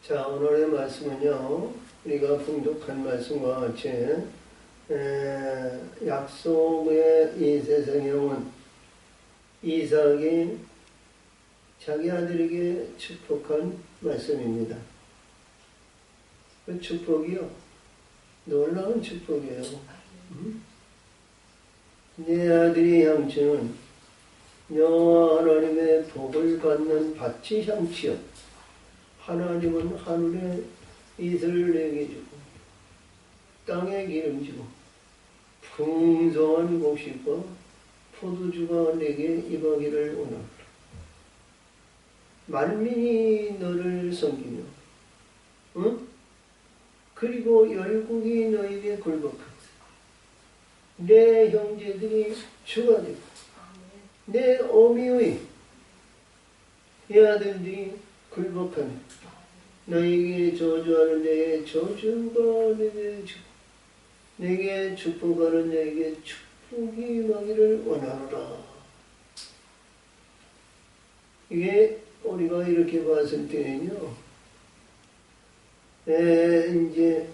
자, 오늘의 말씀은요, 우리가 풍족한 말씀과 같이, 약속의 이 세상에 온 이삭이 자기 아들에게 축복한 말씀입니다. 그 축복이요, 놀라운 축복이에요. 내 아들이 향치는 여호와 하나님의 복을 받는 밭이 향치요. 하나님은 하늘에 이슬을 내게 주고 땅에 기름 주고 풍성한 곡식과 포도주가 내게 임하기를 원하노라. 만민이 너를 섬기며 그리고 열국이 너에게 굴복하세. 내 형제들이 주가 되고 내 어미의 아들들이 굴복하며 너에게 저주하는 자에게 저주가 내게 주고 내게 축복하는 자에게 축복이 임하기를 원하노라. 이게 우리가 이렇게 봤을 때는요, 이제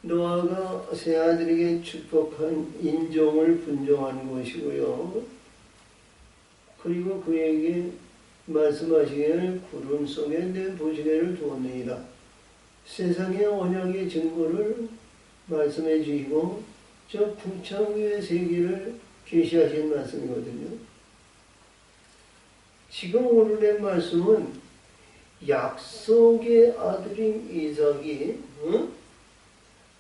노아가 세 아들에게 축복한 인종을 분종한 것이고요. 그리고 그에게 말씀하시기를 구름 속에 내 보시개를 두었느니라. 세상의 언약의 증거를 말씀해 주시고 저 궁창 위의 세계를 계시하신 말씀이거든요. 지금 오늘의 말씀은 약속의 아들인 이삭이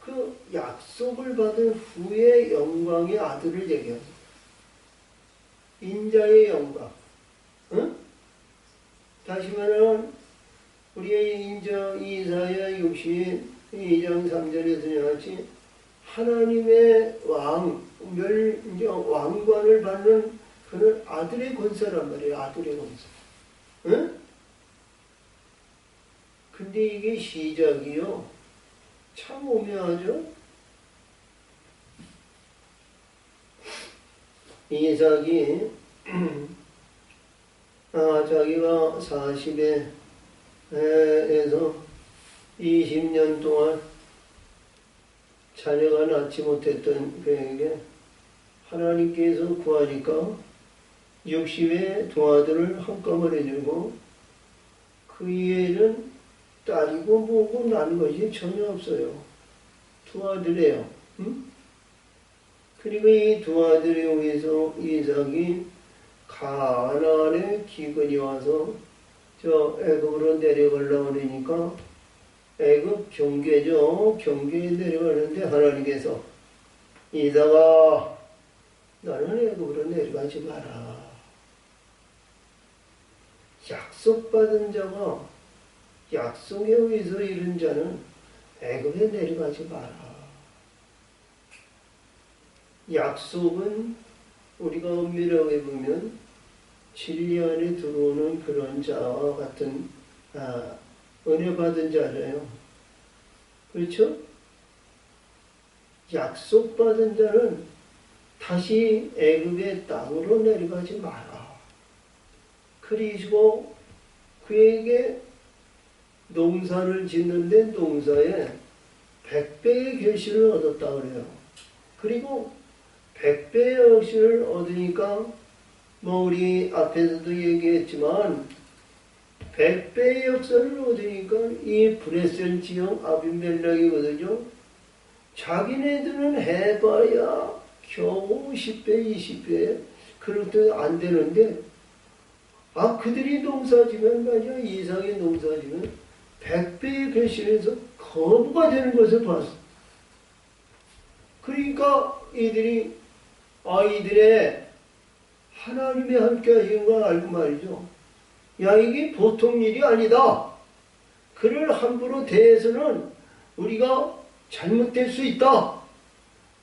그 약속을 받은 후의 영광의 아들을 얘기합니다. 인자의 영광. 다시 말하면 우리의 인자 이사야 62장 3절에서 같이 하나님의 왕관을 받는 그는 아들의 권세란 말이에요. 아들의 권세. 근데 이게 시작이요, 참 오묘하죠. 이삭이 자기가 40에서 20년 동안 자녀가 낳지 못했던 그에게 하나님께서 구하니까 60의 두 아들을 한꺼번에 주고 그 이에는 딸이고 뭐고 난 것이 전혀 없어요. 두 아들이에요. 그리고 이 두 아들에 의해서 이삭이 가나안에 기근이 와서 저 애굽으로 내려가려고 하니까 애굽 경계죠. 경계에 내려가는데 하나님께서 이삭아 너는 애굽으로 내려가지 마라. 약속받은 자가 약속에 의해서 이른 자는 애굽에 내려가지 마라. 약속은 우리가 엄밀하게 보면 진리 안에 들어오는 그런 자와 같은 은혜 받은 자래요. 그렇죠? 약속 받은 자는 다시 애굽의 땅으로 내려가지 마라. 그리고 그에게 농사를 짓는데 농사에 100배의 결실을 얻었다 그래요. 그리고 100배의 결실을 얻으니까 뭐 우리 앞에서도 얘기했지만 100배의 역사를 얻으니까 이 브레셀 지형 아비멜렉이거든요. 자기네들은 해봐야 겨우 10배, 20배 그렇게 안 되는데 그들이 농사지면 말이야, 이삭이 농사지면 100배의 결실에서 거부가 되는 것을 봤어. 그러니까 이들의 하나님의 함께 하시는 걸 알고 말이죠. 야, 이게 보통 일이 아니다. 그를 함부로 대해서는 우리가 잘못될 수 있다.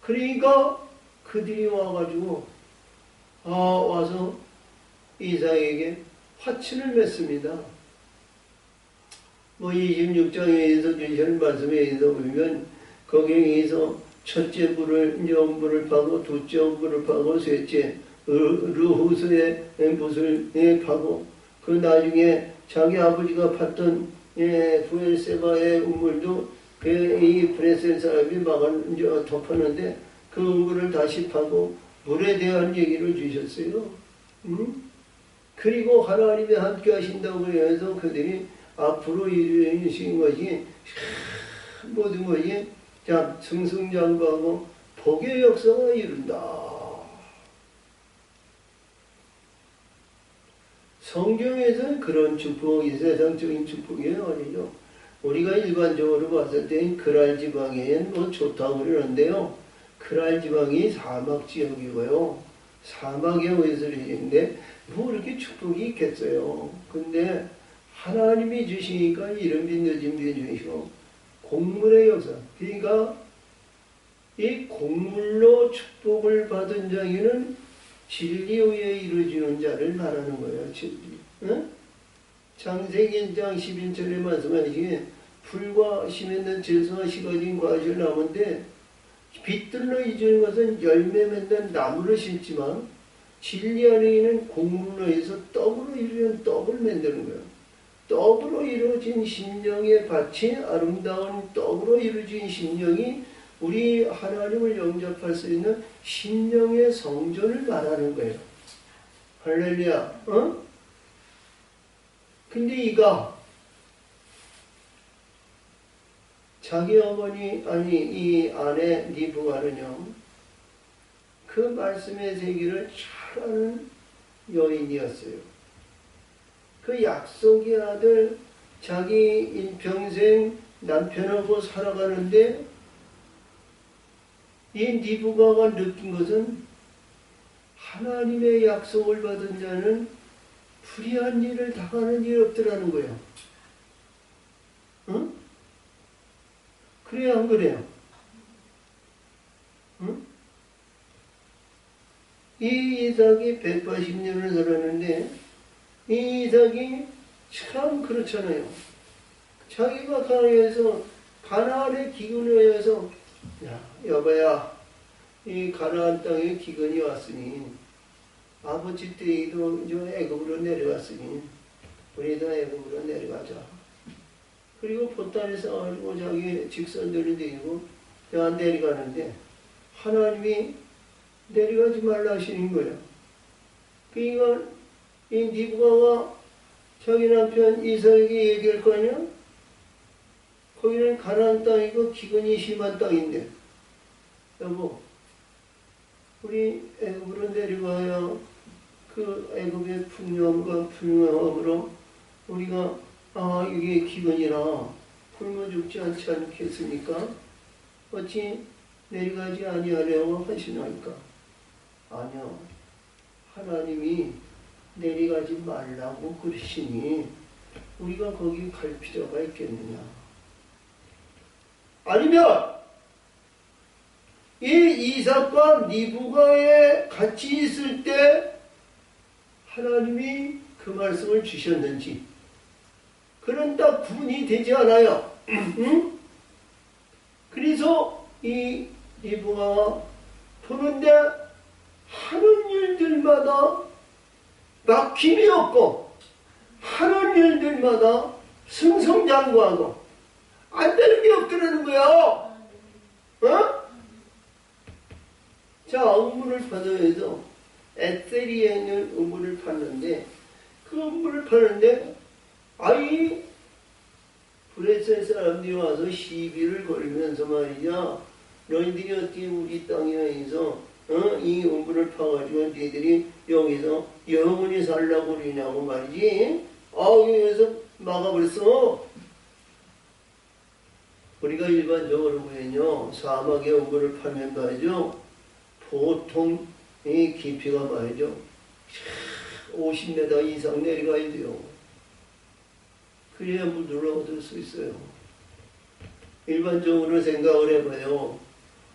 그러니까 그들이 와가지고 와서 이삭에게 화친을 맺습니다. 뭐 26장에서 주시는 말씀에 보면 거기에서 첫째 불을 이제 엄불을 파고 둘째 엄불을 파고 셋째 르후스의 붓을 파고 그 나중에 자기 아버지가 팠던 부엘세바의 우물도 이 브레셀 사람이 이제 덮었는데 그 우물을 다시 파고 물에 대한 얘기를 주셨어요. 그리고 하나님이 함께 하신다고 해서 그들이 앞으로 이루어진 것이 모든 것이 승승장구하고 복의 역사가 이룬다. 성경에서는 그런 축복이 세상적인 축복이 아니죠. 우리가 일반적으로 봤을 때 그랄 지방에는 뭐 좋다고 그러는데요. 그랄 지방이 사막 지역이고요. 사막에 의술인데 뭐 이렇게 축복이 있겠어요. 근데 하나님이 주시니까 이런 빛내진 비 주시고 곡물의 역사. 그러니까 이 곡물로 축복을 받은 자에는 진리 위에 이루어지는 자를 말하는 거예요. 진리. 응? 창세기 1장 11절에 말씀하시기에 풀과 심했는 질소와 시가진 과실 나무인데 빛들로 이주는 것은 열매 맺는 나무를 심지만 진리 안에 있는 곡물로 해서 떡으로 이루는 떡을 만드는 거예요. 떡으로 이루어진 심령의 밭이 아름다운 떡으로 이루어진 심령이 우리 하나님을 영접할 수 있는 심령의 성전을 말하는 거예요. 할렐루야. 어? 근데 이가 자기 어머니 아니 이 아내 니브가는요 그 말씀의 세계를 잘 아는 여인이었어요. 그 약속의 아들 자기 일평생 남편하고 살아가는데 이 니브가가 느낀 것은 하나님의 약속을 받은 자는 불의한 일을 당하는 일이 없더라는 거예요. 응? 그래야 안 그래요? 응? 이 이삭이 180년을 살았는데 이 이삭이 참 그렇잖아요. 자기가 가나안에서 가나안의 기근에 의해서 야 여보야 이 가나안 땅에 기근이 왔으니 아버지 때에도 애굽으로 내려갔으니 우리도 애굽으로 내려가자. 그리고 보따리 싸가지고 자기 직선들을 데리고 내려가는데 하나님이 내려가지 말라 하시는 거예요. 그러니까 이 니브가가 자기 남편 이삭에게 얘기할 거 아니야? 거기는 가나안 땅이고 기근이 심한 땅인데 여보 우리 애굽으로 내려가야 그 애굽의 풍요함과 풍요함으로 우리가 이게 기근이라 굶어 죽지 않지 않겠습니까? 어찌 내려가지 아니하려고 하시나이까? 아니요. 하나님이 내려가지 말라고 그러시니 우리가 거기 갈 필요가 있겠느냐? 아니면 이 이삭과 니브가에 같이 있을 때 하나님이 그 말씀을 주셨는지 그런 딱 구분이 되지 않아요. 응? 그래서 이 니브가가 보는데 하는 일들마다 막힘이 없고 하는 일들마다 승승장구하고 안 되는 게 없더라는 거야. 어? 자, 우물을 파도에서 에테리에 있는 우물을 팠는데 그 우물을 파는데 아이 브레셀 사람들이 와서 시비를 걸면서 말이야 너희들이 어떻게 우리 땅에 와서 이 우물을 파가지고 너희들이 여기서 영원히 살라고 그러냐고 말이지. 여기서 막아버렸어. 우리가 일반적으로 보면요 사막에 우물을 파면 말이죠 보통 이 깊이가 말이죠 50m 이상 내려가야 돼요. 그래야 물을 얻을 수 있어요. 일반적으로 생각을 해봐요.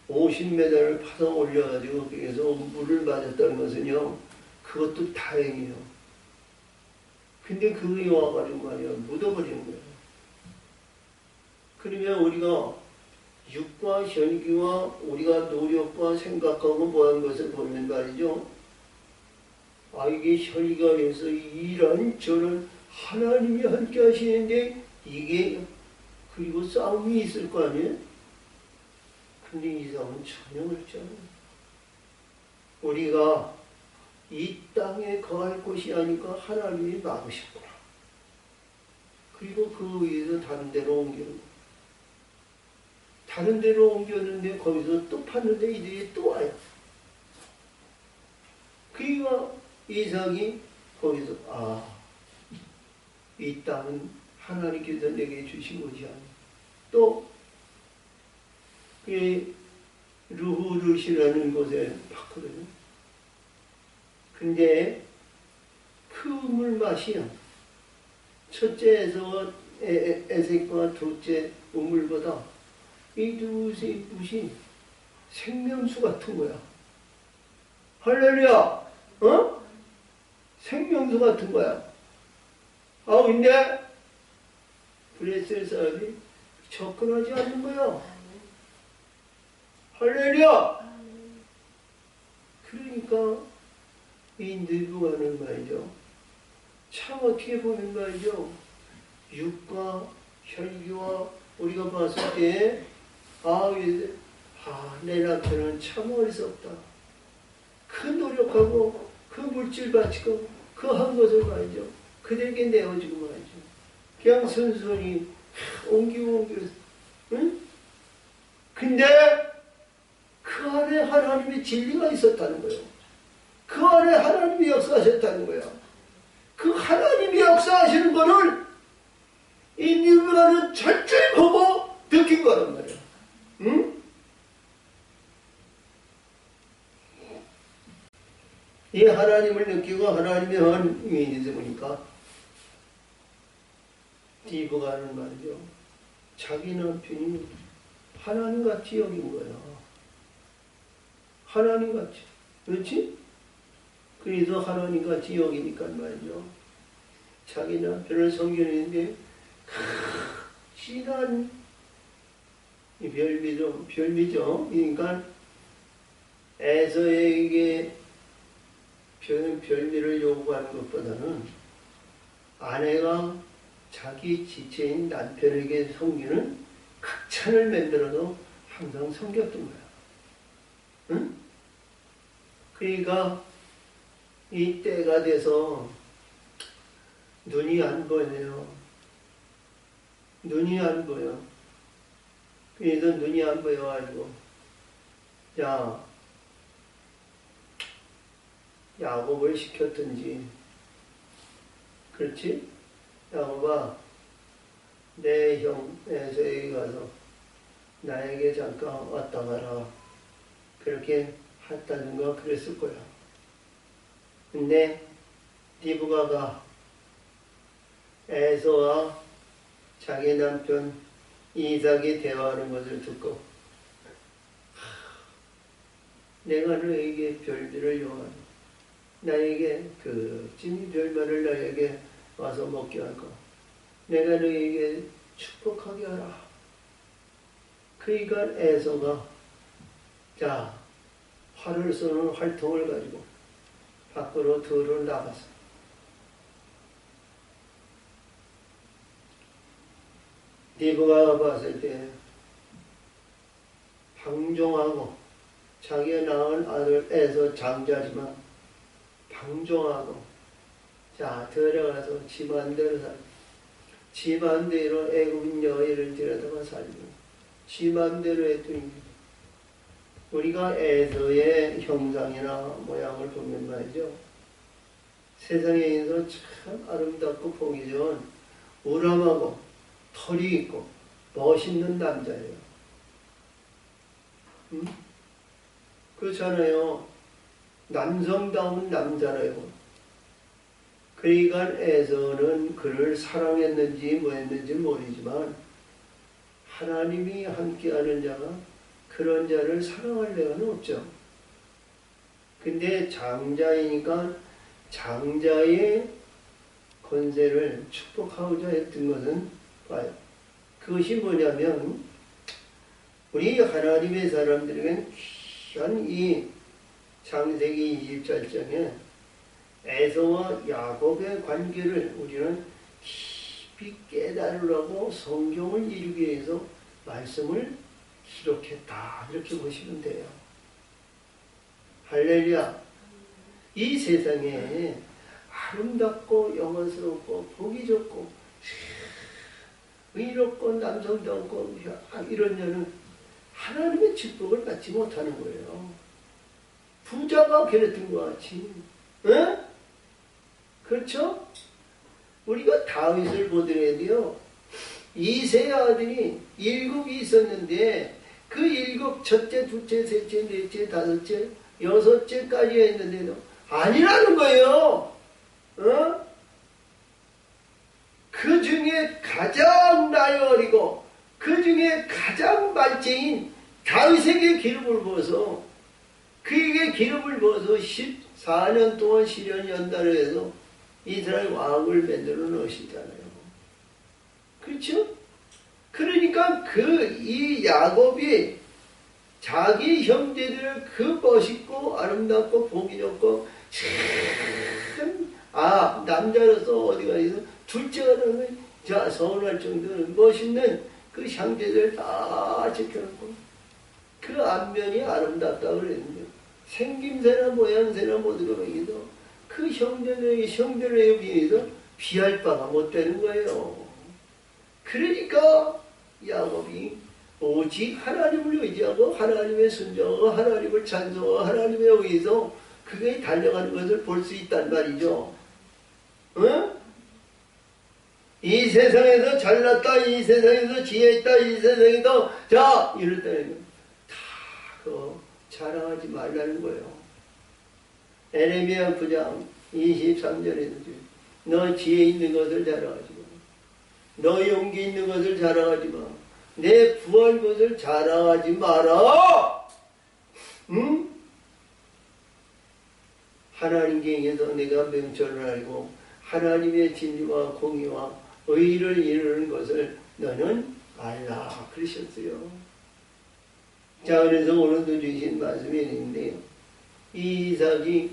50m를 파서 올려가지고 거기서 물을 맞았다는 것은요 그것도 다행이에요. 근데 그게 와가지고 말이야 묻어버리는 거예요. 그러면 우리가 육과 현기와 우리가 노력과 생각하고 뭐한 것을 보면 말이죠 이게 혈기에서 이런 저런 하나님이 함께 하시는데 이게 그리고 싸움이 있을 거 아니에요? 근데 이 싸움은 전혀 없지 않아요. 우리가 이 땅에 거할 곳이 아니까 하나님이 막으셨구나. 그리고 그 위에서 다른 데로 옮기는 다른 데로 옮겼는데 거기서 또 팠는데 이들이 또 와요. 그러니까 이삭이 거기서 이 땅은 하나님께서 내게 주신 것이 아니야. 또 루후르시라는 곳에 봤거든요. 근데 그 우물맛이야. 첫째 에색과 둘째 우물보다 이 두세 붓이 생명수 같은 거야. 할렐루야! 생명수 같은 거야. 근데 브레셀 사람이 접근하지 않는 거야. 할렐루야! 그러니까 이 느부가는 말이죠. 참 어떻게 보면 말이죠. 육과 혈기와 우리가 봤을 때 내 남편은 참 어리석다. 그 노력하고 그 물질 바치고 그 한 것을 말이죠. 그들에게 내어주고 말이죠. 그냥 선선히 옮기고 응? 근데 그 안에 하나님의 진리가 있었다는 거예요. 그 안에 하나님이 역사하셨다는 거예요. 그 하나님이 역사하시는 거를 이 뉴비가는 철저히 보고 느낀 거란 말이야. 응? 이 하나님을 느끼고 하나님의 은혜를 보니까 디브가는 말이죠. 자기 남편이 하나님같이 여긴 거야. 하나님같이. 그렇지? 그래서 하나님같이 여기니까 말이죠. 자기 남편을 섬기는데 진한 별미죠. 그러니까 에서에게 별미를 요구하는 것보다는 아내가 자기 지체인 남편에게 섬기는 극찬을 만들어서 항상 섬겼던 거야. 응? 그러니까 이 때가 돼서 눈이 안 보여요. 눈이 안 보여. 그래서 눈이 안 보여가지고 야곱을 시켰든지. 그렇지? 야곱아, 내 형 에서에게 가서 나에게 잠깐 왔다 가라. 그렇게 했다든가 그랬을 거야. 근데 디브가가 에서와 자기 남편 이삭이 대화하는 것을 듣고 내가 너에게 별들을 요하노. 나에게 그 찐 별말을 나에게 와서 먹게 할까. 내가 너에게 축복하게 하라. 그러니까 에서가 활을 쏘는 활통을 가지고 밖으로 들어 나갔어. 디브가 봤을 때 방종하고 자기가 낳은 아들 에서 장자지만 방종하고 들어가서 지 맘대로 살고 지 맘대로 애굽 여인을 데려다가 살고 지 맘대로 했더니 우리가 에서의 형상이나 모양을 보면 말이죠. 세상에서 참 아름답고 보기 좋은 우람하고 털이 있고 멋있는 남자예요. 그렇잖아요. 남성다운 남자라요. 그러니까 에서는 그를 사랑했는지 뭐했는지 모르지만 하나님이 함께하는 자가 그런 자를 사랑할 리는 없죠. 근데 장자이니까 장자의 권세를 축복하고자 했던 것은 봐요. 그것이 뭐냐면 우리 하나님의 사람들에게는 귀한 이 창세기 27장에 에서와 야곱의 관계를 우리는 깊이 깨달으려고 성경을 이루기 위해서 말씀을 기록했다. 이렇게 보시면 돼요. 할렐루야. 이 세상에 아름답고 영원스럽고 보기 좋고 의롭고 남성다웠고 이런 여는 하나님의 축복을 받지 못하는 거예요. 부자가 그랬던 것 같이. 응? 그렇죠? 우리가 다윗을 보더라도요. 이세 아들이 7이 있었는데 그 7, 첫째, 둘째, 셋째, 넷째, 다섯째, 여섯째까지 했는데도 아니라는 거예요. 어? 그 중에 가장 나이 어리고 그 중에 가장 말쟁인 다윗에게 기름을 부어서 그에게 기름을 부어서 14년 동안 시련 연단을 해서 이스라엘 왕을 만들어 놓으시잖아요. 그렇죠? 그러니까 이 야곱이 자기 형제들을 그 멋있고 아름답고 보기 좋고 참 남자로서 어디가 있어 둘째가 되면 자 서운할 정도로 멋있는 그 형제들 다 지켜놓고 그 안면이 아름답다고 그랬는데 생김새나 모양새나 모두가 여기도 그 형제들의 비해서 비할 바가 못 되는 거예요. 그러니까 야곱이 오직 하나님을 의지하고 하나님의 순종하고 하나님을 찬송하고 하나님에 의해서 그게 달려가는 것을 볼 수 있단 말이죠. 응? 이 세상에서 잘났다, 이 세상에서 지혜있다, 이 세상에서 자 이럴 때는 다 그거 자랑하지 말라는 거예요. 에레미야 9장 23절에도 너 지혜 있는 것을 자랑하지 마. 너 용기 있는 것을 자랑하지 마. 내 구할 것을 자랑하지 마라. 응? 하나님께 의해서 내가 명철을 알고 하나님의 진리와 공의와 의를 이루는 것을 너는 알라 그러셨어요. 자, 그래서 오늘도 주신 말씀이 있는데요. 이 이삭이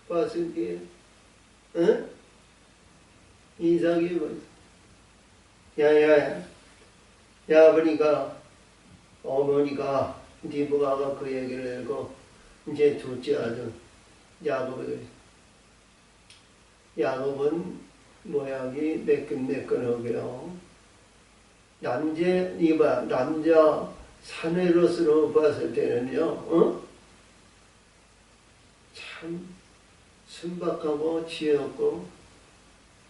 봤을 때 응? 이삭이 야 보니까 어머니가 리브가가 그 얘기를 하고 이제 둘째 아들 야곱은 모양이 매끈매끈하고요. 남자 사내로서로 봤을 때는요, 참 순박하고 지혜롭고,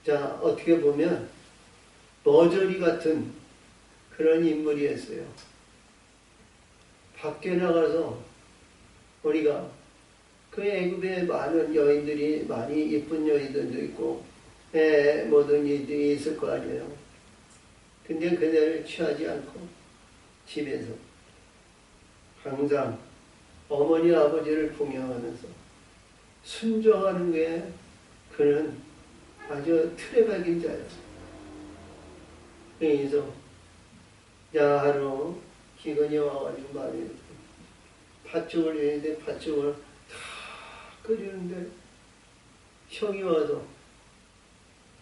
자, 어떻게 보면 머저리 같은 그런 인물이었어요. 밖에 나가서 우리가 그 애굽에 많은 여인들이 많이 예쁜 여인들도 있고 모든 일들이 있을 거 아니에요. 근데 그녀를 취하지 않고 집에서 항상 어머니 아버지를 풍경하면서 순종하는 게 그는 아주 틀에 박인 자였어요. 그래서 하루 기근이 와가지고 말이에요. 팥죽을 내는데 팥죽을 다 끓이는데 형이 와서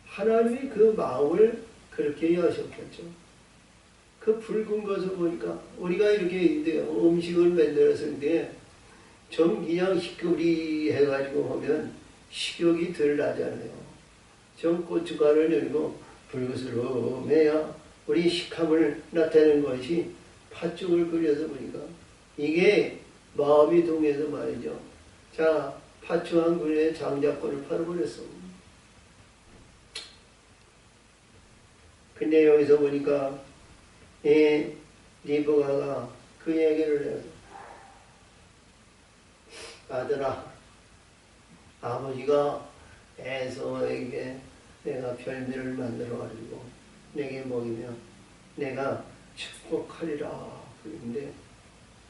하나님이 그 마음을 그렇게 여셨겠죠. 그 붉은 것을 보니까 우리가 이렇게 음식을 만들었을 때 좀 그냥 희끄리 해가지고 하면 식욕이 덜 나잖아요. 좀 고춧가루를 넣고 붉으스름해야 우리 식함을 나타내는 것이 팥죽을 끓여서 보니까 이게 마음이 동해서 말이죠. 자, 팥죽 한 그릇에 장작권을 팔아버렸어. 근데 여기서 보니까 리브가가 그 얘기를 해서 아들아, 아버지가 에서에게 내가 별미를 만들어가지고 내게 먹이면 내가 축복하리라. 그런데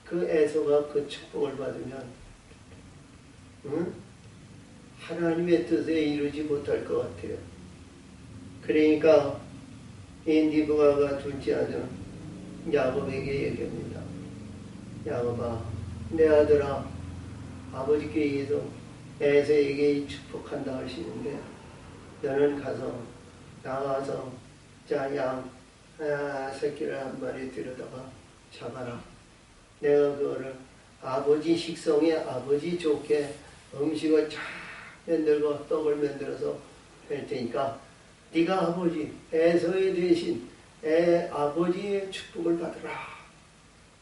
그 에서가 그 축복을 받으면 하나님의 뜻에 이루지 못할 것 같아요. 그러니까 이 리브가가 둘째 아들 야곱에게 얘기합니다. 야곱아, 내 아들아, 아버지께 의해서 에서에게 축복한다 하시는데, 너는 나가서 양 새끼를 한 마리 데려다가 잡아라. 내가 그거를 아버지 식성에 아버지 좋게 음식을 잘 만들고 떡을 만들어서 할 테니까 네가 아버지 에서의 대신 아버지의 축복을 받으라.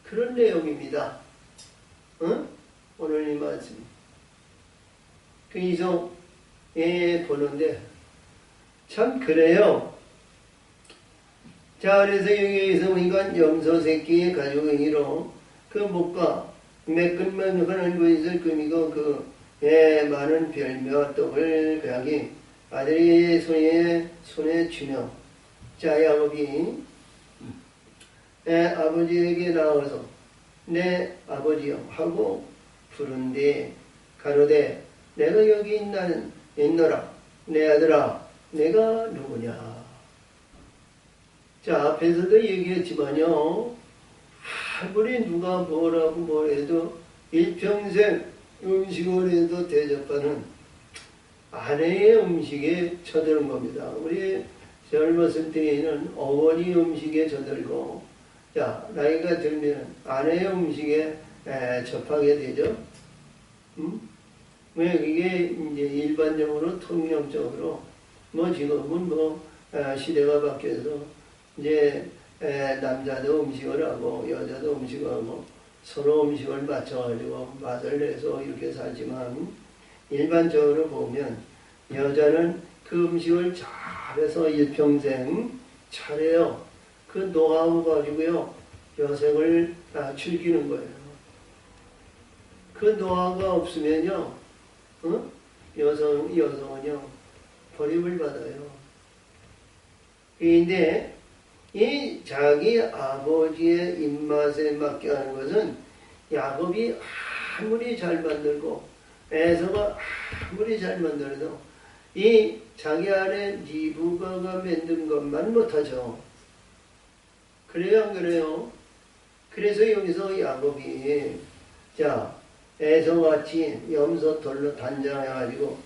그런 내용입니다. 응? 오늘 이 말씀. 그래서 보는데 참 그래요. 자, 그래서 여기에서 보니까 염소 새끼의 가족행위로 그 목과 매끈만 하는 것을 금이고 많은 별미와 떡을 배하기 아들이 손에 주며, 자, 야곱이 아버지에게 나와서 내 아버지여 하고 부른데 가로되 내가 여기 있노라. 내 아들아 내가 누구냐. 자, 앞에서도 얘기했지만요, 아무리 누가 뭐라고 해도 일평생 음식을 해도 대접하는 아내의 음식에 쳐드는 겁니다. 우리 젊었을 때에는 어머니 음식에 쳐들고, 자, 나이가 들면 아내의 음식에 접하게 되죠. 왜 이게 이제 일반적으로 통념적으로 지금은 시대가 바뀌어서 이제 남자도 음식을 하고 여자도 음식을 하고 서로 음식을 맞춰가지고 맛을 내서 이렇게 살지만, 일반적으로 보면 여자는 그 음식을 잘해서 일평생 잘해요. 그 노하우 가지고요 여생을 즐기는 거예요. 그 노하우가 없으면요 여성은요 버림을 받아요. 그런데 이 자기 아버지의 입맛에 맞게 하는 것은 야곱이 아무리 잘 만들고 에서가 아무리 잘 만들어도 이 자기 안에 리브가가 만든 것만 못하죠. 그래요 안 그래요? 그래서 여기서 야곱이 자 에서같이 염소털로 단장해가지고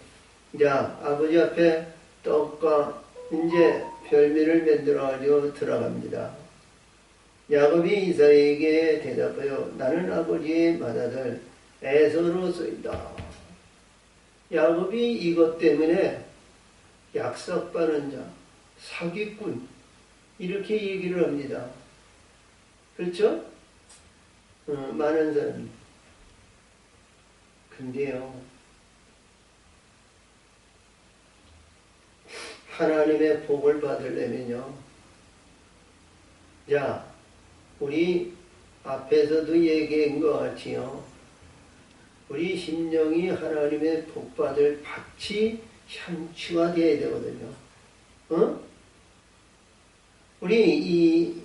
자 아버지 앞에 떡과 이제 별미를 만들어가지고 들어갑니다. 야곱이 이삭에게 대답하여 나는 아버지의 맏아들 에서로서이다. 야곱이 이것 때문에 약삭빠는 자, 사기꾼 이렇게 얘기를 합니다. 그렇죠? 많은 사람이. 근데요 하나님의 복을 받으려면요, 자, 우리 앞에서도 얘기한 것 같이요, 우리 심령이 하나님의 복받을 밭이 향취가 되어야 되거든요. 우리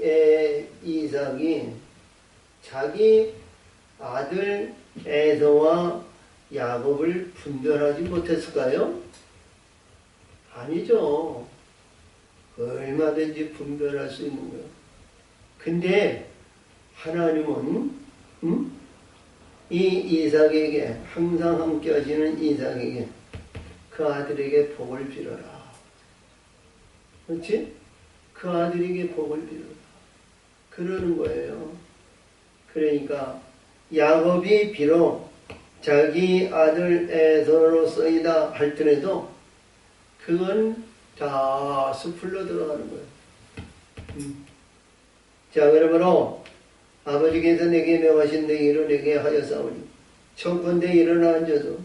이삭이 자기 아들 에서와 야곱을 분별하지 못했을까요? 아니죠. 얼마든지 분별할 수 있는 거예요. 근데 하나님은 이 이삭에게 항상 함께 하시는 이삭에게 그 아들에게 복을 빌어라. 그렇지? 그 아들에게 복을 빌어라. 그러는 거예요. 그러니까 야곱이 비록 자기 아들 에서로서이다 할지라도 그건 다 수풀로 들어가는 거예요. 자, 그러므로 아버지께서 내게 명하신 내 일을 내게 하였사오니 청컨대 일어나 앉아서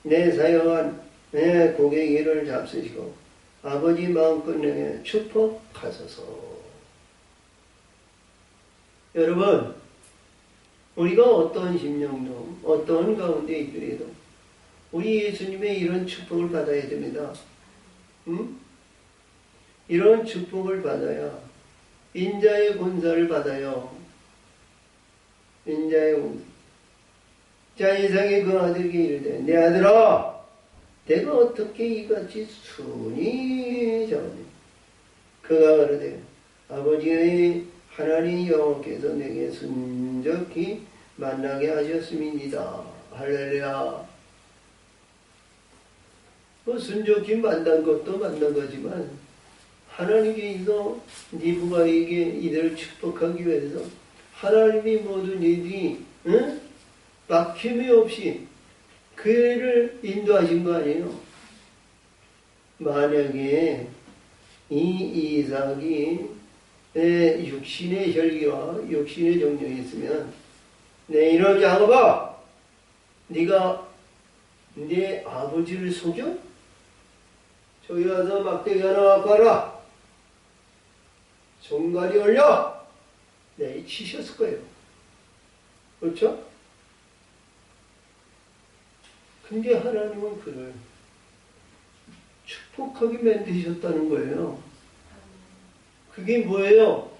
내 사용한 내 고개 일을 잡수시고 아버지 마음껏 내게 축복하소서. 여러분, 우리가 어떤 심령도 어떤 가운데 있더라도 우리 예수님의 이런 축복을 받아야 됩니다. 이런 축복을 받아야 인자의 권사를 받아요. 인자의 권사. 자, 이삭의 그 아들에게 이르되 내 아들아 내가 어떻게 이같이 순히 자오니. 그가 가로되 아버지의 하나님 여호와께서 내게 순적히 만나게 하셨음이니이다. 할렐루야. 뭐 순종기 만난 것도 만난 거지만 하나님께서 네 부가에게 이들을 축복하기 위해서 하나님이 모든 이들이 막힘이 없이 그 애를 인도하신 거 아니에요. 만약에 이 이삭이 육신의 혈기와 육신의 정령이 있으면 내 이놈 야곱아, 네가 네 아버지를 속여? 저기 가서 막대기 하나 갖고 와라. 종가리 올려. 네, 치셨을 거예요. 그렇죠? 근데 하나님은 그를 축복하게 만드셨다는 거예요. 그게 뭐예요?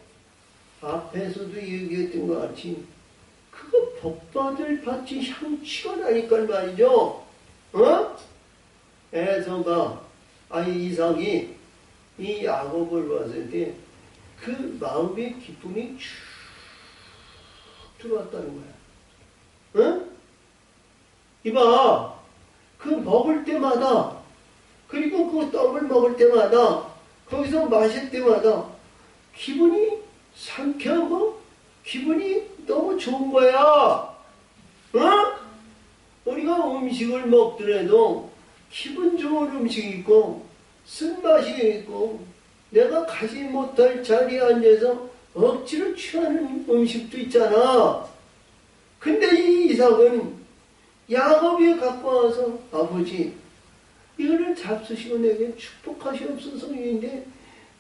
앞에서도 얘기했던 것 같이 그거 복받을 받지 향취가 나니까 말이죠. 에서가 이삭이 이 야곱을 봤을 때 그 마음의 기쁨이 쭉 들어왔다는 거야. 이봐, 그 먹을 때마다, 그리고 그 떡을 먹을 때마다, 거기서 마실 때마다 기분이 상쾌하고 기분이 너무 좋은 거야. 우리가 음식을 먹더라도 기분 좋은 음식이 있고 쓴맛이 있고 내가 가지 못할 자리에 앉아서 억지로 취하는 음식도 있잖아. 근데 이 이삭은 야곱이 갖고 와서 아버지 이거를 잡수시고 내게 축복하시옵소서 했는데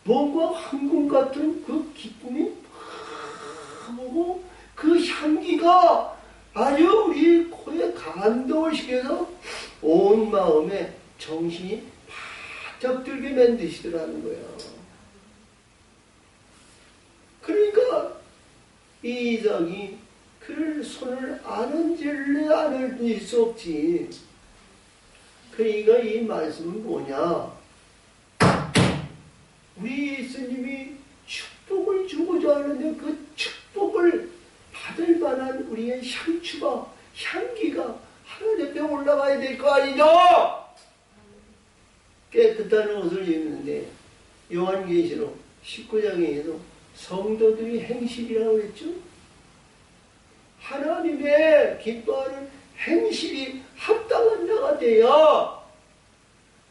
뭔가 황금 같은 그 기쁨이 하고 그 향기가 아주 우리 코에 감동을 시켜서 온 마음에 정신이 바짝 들게 만드시더라는 거예요. 그러니까 이 이삭이 그를 손을 안 얹을래 안 얹을 수 없지. 그러니까 이 말씀은 뭐냐? 우리 예수님이 축복을 주고자 하는데 그 축복을 받을 만한 우리의 향추가 향기가 하나님 앞에 올라가야 될 거 아니죠? 깨끗한 옷을 입는데 요한계시록 19장에서 성도들이 행실이라고 했죠. 하나님의 기뻐하는 행실이 합당한 자가 되어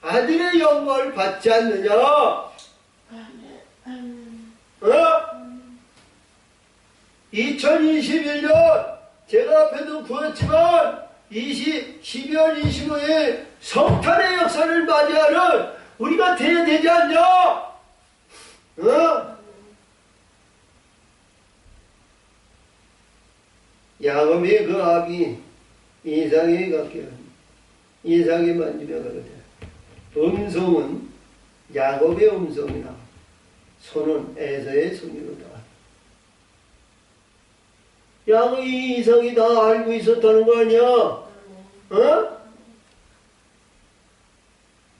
아들의 영광을 받지 않느냐? 2021년 제가 앞에도 구했지만 12월 25일 성탄의 역사를 맞이하는 우리가 되어야 되지 않냐? 야곱의 그 아비 이삭이 갖게 이삭이 만지며 가로되 음성은 야곱의 음성이나 손은 에서의 손이로다. 야곱이 이삭이 다 알고 있었다는 거 아니야?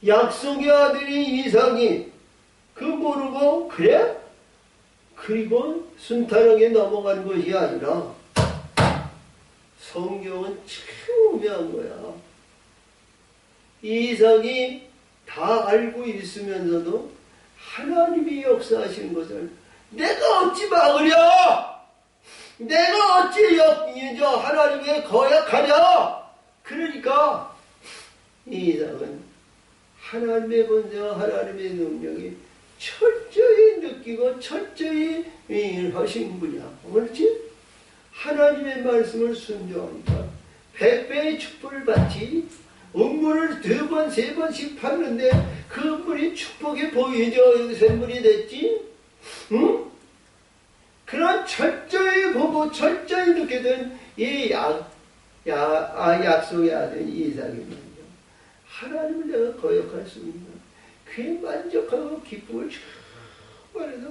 약속의 아들이 이삭이 그 모르고 그래? 그리고 순탄하게 넘어가는 것이 아니라 성경은 참 오묘한 거야. 이삭이 다 알고 있으면서도 하나님이 역사하시는 것을 내가 어찌 막으랴? 내가 어찌 하나님의 거역하랴? 그러니까 이삭은 하나님의 권세와 하나님의 능력이 철저히 느끼고 철저히 하신 분이야. 그렇지? 하나님의 말씀을 순종하니까 100배의 축복을 받지. 음물을 2번, 3번씩 팠는데 그 음물이 축복이 보이죠. 샘물이 됐지. 응? 그런 철저히 보고 철저히 느끼게 된 이 약속의 아들 이삭이 말이죠. 하나님을 내가 거역할 수 있는 그에 만족하고 기쁨을 쭉 말해서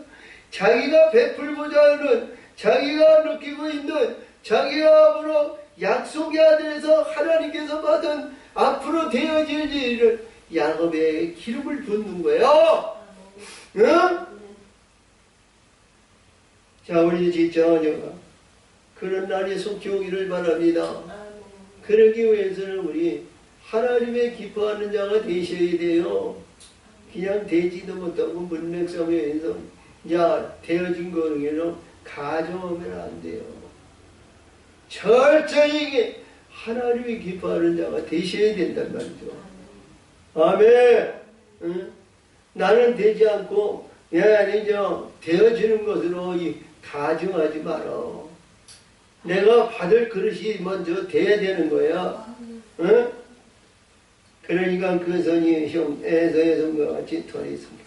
자기가 베풀고자 하는 자기가 느끼고 있는 자기가 앞으로 약속의 아들에서 하나님께서 받은 앞으로 되어질 일을 야곱의 기름을 붓는 거예요. 응? 자, 우리 진짜 언제가 그런 날이 속히 오기를 바랍니다. 그러기 위해서는 우리 하나님의 기뻐하는 자가 되셔야 돼요. 그냥 되지도 못하고 문맥성에서 야 되어진 거는 가져오면 안 돼요. 철저히 하나님이 기뻐하는 자가 되셔야 된단 말이죠. 아멘. 응? 나는 되지 않고 아니죠. 되어지는 것으로 가정하지 마라. 내가 받을 그릇이 먼저 돼야 되는 거야. 응? 그러니까 그 선이 형 에서의 성과 같이 털이 있습니다.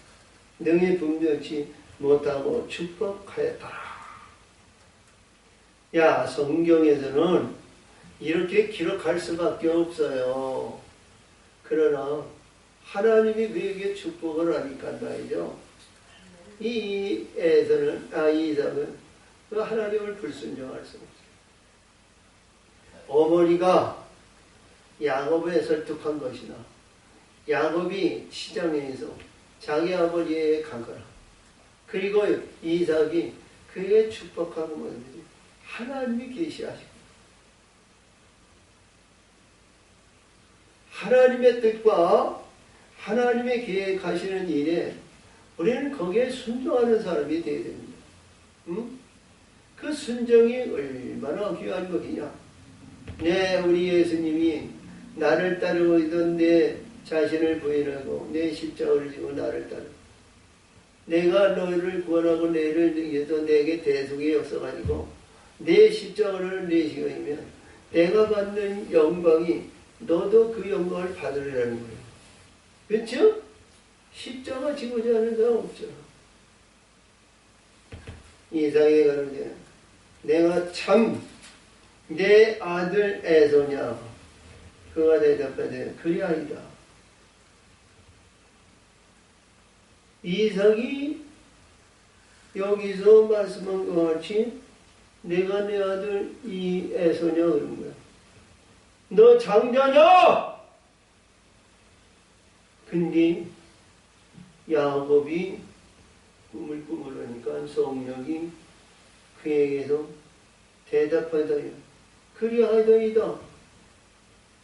능히 분별치 못하고 축복하였더라. 야, 성경에서는 이렇게 기록할 수밖에 없어요. 그러나 하나님이 그에게 축복을 하니까 말이죠. 이 이삭은 그 하나님을 불순종할 수 없어요. 어머니가 야곱에 설득한 것이나 야곱이 시장에서 자기 아버지에게 가거나 그리고 이삭이 그에게 축복하고 뭐든지 하나님이 계시하시고 하나님의 뜻과 하나님의 계획하시는 일에 우리는 거기에 순종하는 사람이 되어야 됩니다. 응? 그 순종이 얼마나 귀한 것이냐. 우리 예수님이 나를 따르거든 내 자신을 부인하고 내 십자가를 지고 나를 따르. 내가 너를 구원하고 너를 위해서 내게 대속의 역사가 아니고 내 십자가를 내시고이면 내가 받는 영광이 너도 그 영광을 받으리라는 거예요. 그렇죠? 십자가 지고자 하는 사람 없죠. 이삭이 가로되 내가 참 내 아들 에서냐. 그가 대답하되 그리하이다. 이삭이 여기서 말씀한 것 같이 내가 내 아들 이 에서냐 그런 거야. 너 장자냐? 근데 야곱이 꿈을 꾸물으니까 성령이 그에게서 대답하더니 그리하더이다.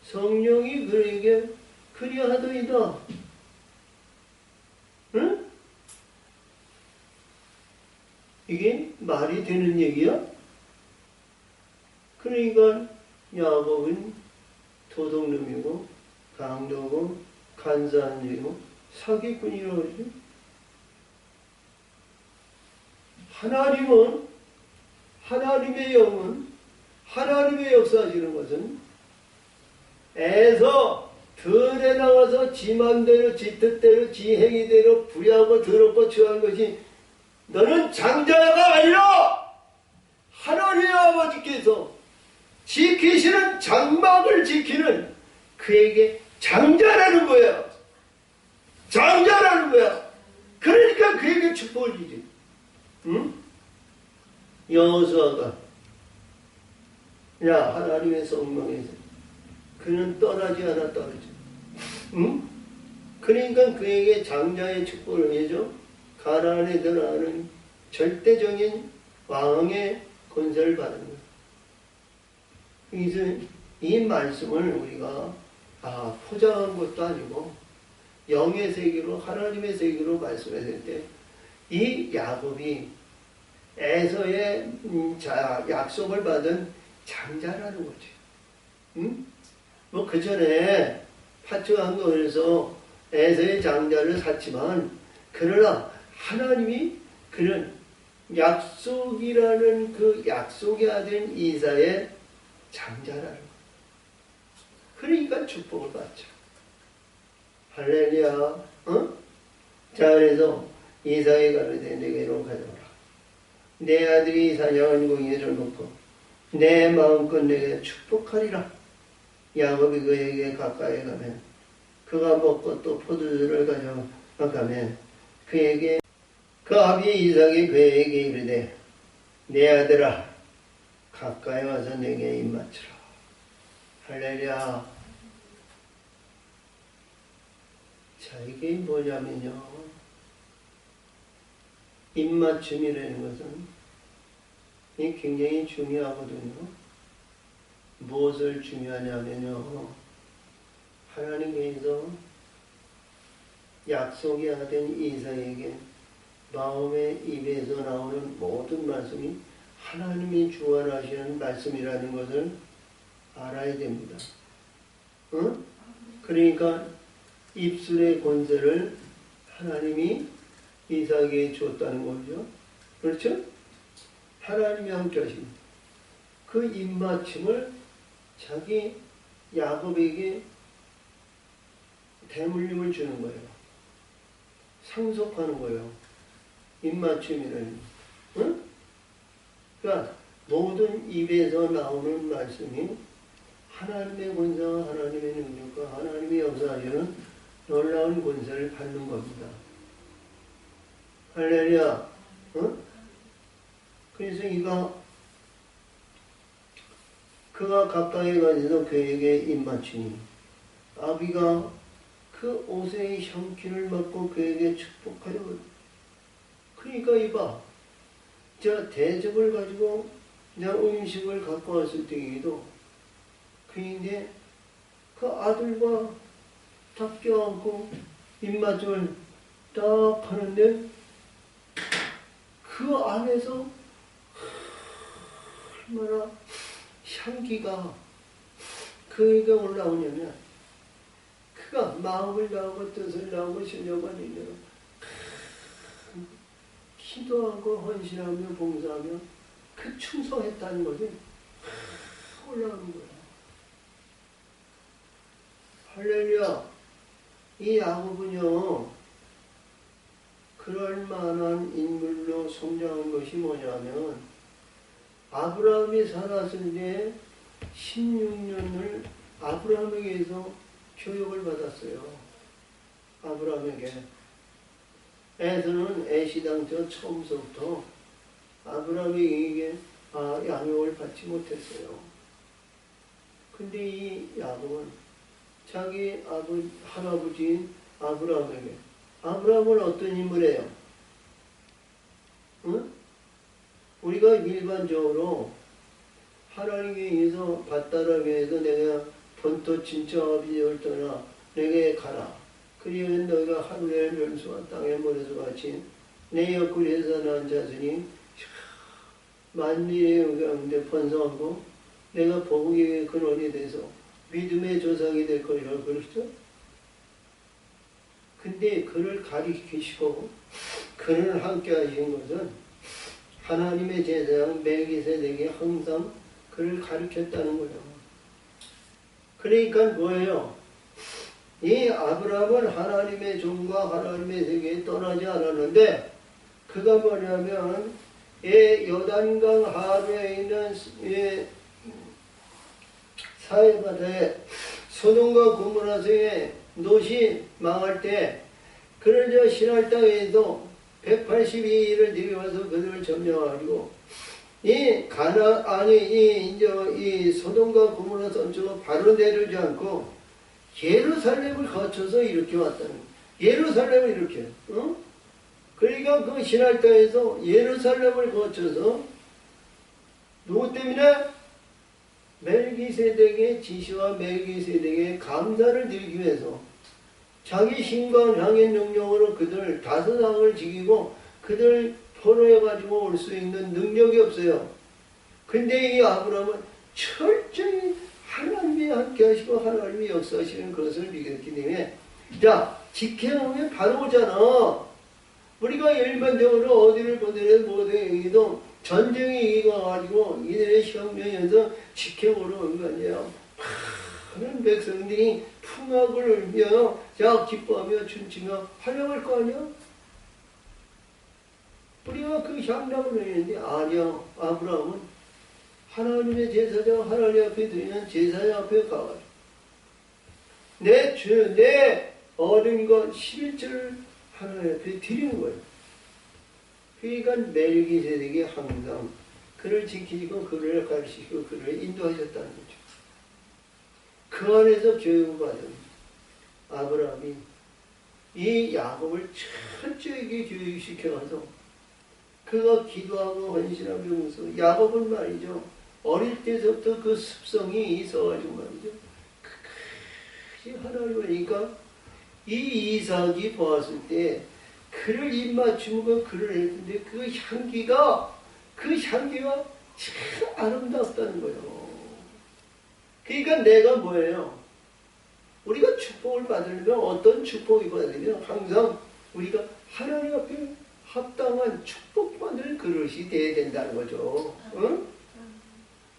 성령이 그에게 그리하더이다. 응? 이게 말이 되는 얘기야? 그러니까 야곱은 도둑놈이고 강도고 간사한이고 사기꾼이라고 그러죠. 하나님은 하나님의 영은 하나님의 역사하시는 것은 애서 들에 나와서 지 맘대로 지 뜻대로 지 행위대로 부리하고 더럽고 취한 것이 너는 장자가 아니라 하나님의 아버지께서 지키시는 장막을 지키는 그에게 장자라는 거야. 장자라는 거야. 그러니까 그에게 축복을 주지. 응? 여호수아가 하나님의 성령에서 그는 떠나지 않아 떨어져. 응? 그러니까 그에게 장자의 축복을 해줘. 가나안에 들어가는 절대적인 왕의 권세를 받은 거야. 그래서 이 말씀을 우리가 포장한 것도 아니고 영의 세계로 하나님의 세계로 말씀했을 때 이 야곱이 에서의 약속을 받은 장자라는 거지. 응? 뭐 그 전에 파츠한 거에서 에서의 장자를 샀지만 그러나 하나님이 그는 약속이라는 그 약속의 아들 이삭의 장자라는 거예요. 그러니까 축복을 받죠. 할렐루야. 어? 자, 그래서 이삭이 가로되 내게로 가져오라. 내 아들이 사냥한 공의를 먹고 내 마음껏 내게 축복하리라. 야곱이 그에게 가까이 가면 그가 먹고 또 포도주를 가져가면 그에게 그 아비 이삭이 그에게 이르되 내 아들아 가까이 와서 내게 입맞추라. 할렐루야. 자, 이게 뭐냐면요, 입맞춤이라는 것은 이 굉장히 중요하거든요. 무엇을 중요하냐면요, 하나님께서 약속이 된 이삭에게 마음의 입에서 나오는 모든 말씀이 하나님이 주관하시는 말씀이라는 것을 알아야 됩니다. 응? 그러니까 입술의 권세를 하나님이 이삭에게 줬다는 거죠. 그렇죠? 하나님이 함께 하십니다. 그 입맞춤을 자기 야곱에게 대물림을 주는 거예요. 상속하는 거예요. 입맞춤이라는. 응? 그러니까 모든 입에서 나오는 말씀이 하나님의 권세와 하나님의 능력과 하나님의 역사하시는 놀라운 권세를 받는 겁니다. 할렐루야. 응? 그래서 그가 가까이 가서 그에게 입맞추니 아비가 그 옷의 향기를 맡고 그에게 축복하여. 그러니까 이봐, 저 대접을 가지고 음식을 갖고 왔을 때에도 그인데 그 아들과 딱 껴안고 입맞춤을 딱 하는데 그 안에서 얼마나 향기가 그에게 올라오냐면 그가 마음을 다하고 뜻을 다하고 신령한 일로 기도하고 헌신하며 봉사하며 그 충성했다는 것이 올라오는 거야. 할렐루야. 이 야곱은요 그럴 만한 인물로 성장한 것이 뭐냐면 아브라함이 살았을 때 16년을 아브라함에게서 교육을 받았어요. 아브라함에게. 에서는 애시당초 처음부터 아브라함에게 양육을 받지 못했어요. 근데 이 야곱은 자기 할아버지인 아브라함에게, 아브라함은 어떤 인물이에요? 응? 우리가 일반적으로 하나님께 의해서 받다라고 해서 내가 본토 친척 아버지를 떠나 내게 가라. 그리하면 너희가 하늘의 별수와 땅의 모래수 같이 내 옆구리에서 난 자손이 만민의 가운데 번성하고 내가 복의 근원이 돼서 믿음의 조상이 될 것이라고 그러시죠. 근데 그를 가리키시고 그를 함께 하신 것은 하나님의 제사장 멜기세덱에게 항상 그를 가르쳤다는 거예요. 그러니까 뭐예요? 이 아브라함은 하나님의 종과 하나님의 세계에 떠나지 않았는데 그가 뭐냐면 요단강 하루에 있는 사해바다에 소돔과 고모라성의 롯이 망할 때 그를 신할 땅에서 182일을 들여와서 그들을 점령하고 이 소돔과 고모라 선조가 바로 내리지 않고 예루살렘을 거쳐서 이렇게 왔다는 거예요. 예루살렘을 이렇게. 어? 그러니까 그 신할 땅에서 예루살렘을 거쳐서 누구 때문에? 멜기세덱의 지시와 멜기세덱의 감사를 드리기 위해서 자기 신과 장의 능력으로 그들 다스상을 지키고 그들 포로해가지고 올 수 있는 능력이 없어요. 근데 이 아브라함은 철저히 하나님이 함께 하시고 하나님이 역사하시는 것을 믿었기 때문에 자, 지켜보면 바로 오잖아. 우리가 일반적으로 어디를 보더라도 모두 전쟁이 이겨가지고 이들의 혁명에서 지켜보러 온 거 아니에요. 많은 백성들이 풍악을 울며 자 기뻐하며 춤추며 환영할 거 아니야? 우리가 그 향락을 했는데 아니요. 아브라함은 하나님의 제사장 하나님 앞에 드리는 제사장 앞에 가가지고 내 얻은 것 11조를 하나님 앞에 드리는 거예요. 그러니까 멜기세덱이 항상 그를 지키시고 그를 가르치시고 그를 인도하셨다는 거죠. 그 안에서 교육을 받은 아브라함이 이 야곱을 철저하게 교육시켜가서 그가 기도하고 헌신하면서 야곱은 말이죠. 어릴 때부터 그 습성이 있어가지고 말이죠. 그렇지 하나님 하니까 이 이삭이 보았을 때 그를 입맞춤과 그를 했는데 그 향기가 참 아름답다는 거예요. 그러니까 내가 뭐예요? 우리가 축복을 받으려면 어떤 축복이 받으면 항상 우리가 하나님 앞에 합당한 축복받을 그릇이 돼야 된다는 거죠. 응?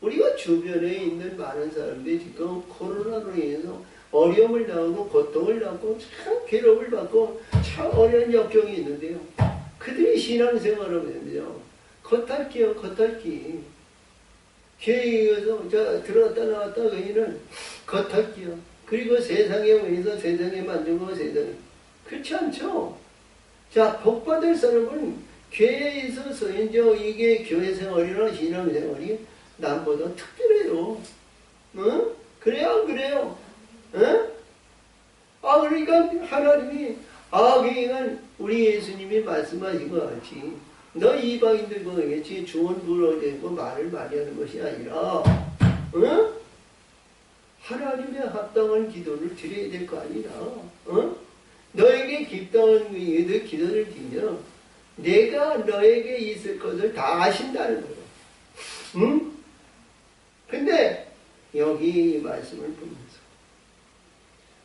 우리가 주변에 있는 많은 사람들이 지금 코로나로 인해서 어려움을 당하고 고통을 당하고 참 괴로움을 받고 참 어려운 역경이 있는데요. 그들이 신앙생활을 하면요. 겉핥기요, 겉핥기. 교회에 가서 들어갔다 나왔다 그이는 겉핥기요. 그리고 세상에 의해서 세상에 만들고 세상에. 그렇지 않죠? 자, 복받을 사람은 교회에 있어서 이제 이게 교회 생활이나 신앙생활이 남보다 특별해요. 응? 그래요? 안 그래요? 응? 그러니까 하나님이, 그러니까 우리 예수님이 말씀하신 것 같이, 너 이방인들 보겠지, 주원 부러지고 말을 많이 하는 것이 아니라, 응? 하나님의 합당한 기도를 드려야 될 거 아니라, 응? 너에게 기도한 기도를 드리면, 내가 너에게 있을 것을 다 아신다는 거예요. 응? 근데, 여기 이 말씀을 보면서,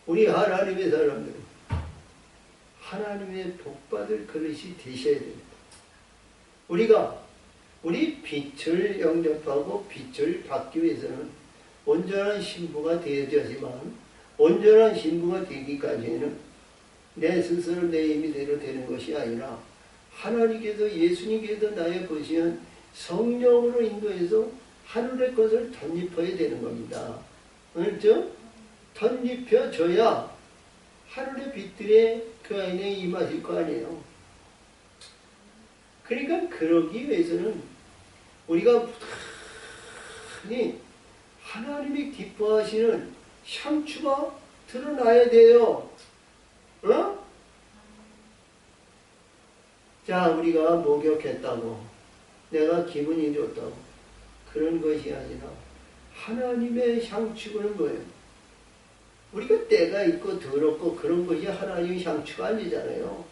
우리 하나님의 사람들은 하나님의 복받을 그릇이 되셔야 됩니다. 우리 빛을 영접하고 빛을 받기 위해서는 온전한 신부가 되어야지만, 온전한 신부가 되기까지는 내 스스로 내 힘이대로 되는 것이 아니라 하나님께서 예수님께서 나의 보시는 성령으로 인도해서 하늘의 것을 덧입어야 되는 겁니다. 그렇죠? 덧입혀줘야 하늘의 빛들이 그 안에 임하실 거 아니에요. 그러니까 그러기 위해서는 우리가 하나님이 기뻐하시는 향추가 드러나야 돼요. 어? 자, 우리가 목욕했다고 내가 기분이 좋다고 그런 것이 아니라 하나님의 향추는 뭐예요? 우리가 때가 있고 더럽고 그런 것이 하나님의 향추가 아니잖아요.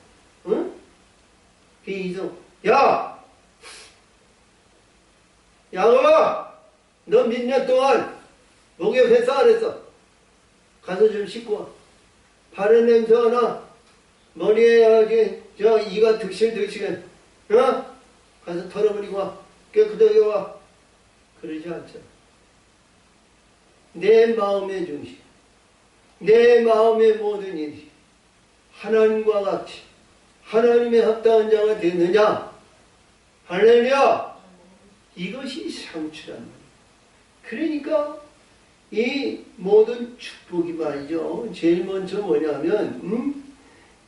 응? 그래서 야곱아, 너 몇 년 동안 목욕했어 안 했어? 가서 좀 씻고 와. 바른 냄새 하나 머리에 이가 득실득실해. 어? 가서 털어버리고 와. 깨끗하게 와. 그러지 않죠. 내 마음의 중심, 내 마음의 모든 일이 하나님과 같이 하나님의 합당한 자가 되느냐? 할렐루야! 이것이 상추란 말이에요. 그러니까 이 모든 축복이 말이죠. 제일 먼저 뭐냐면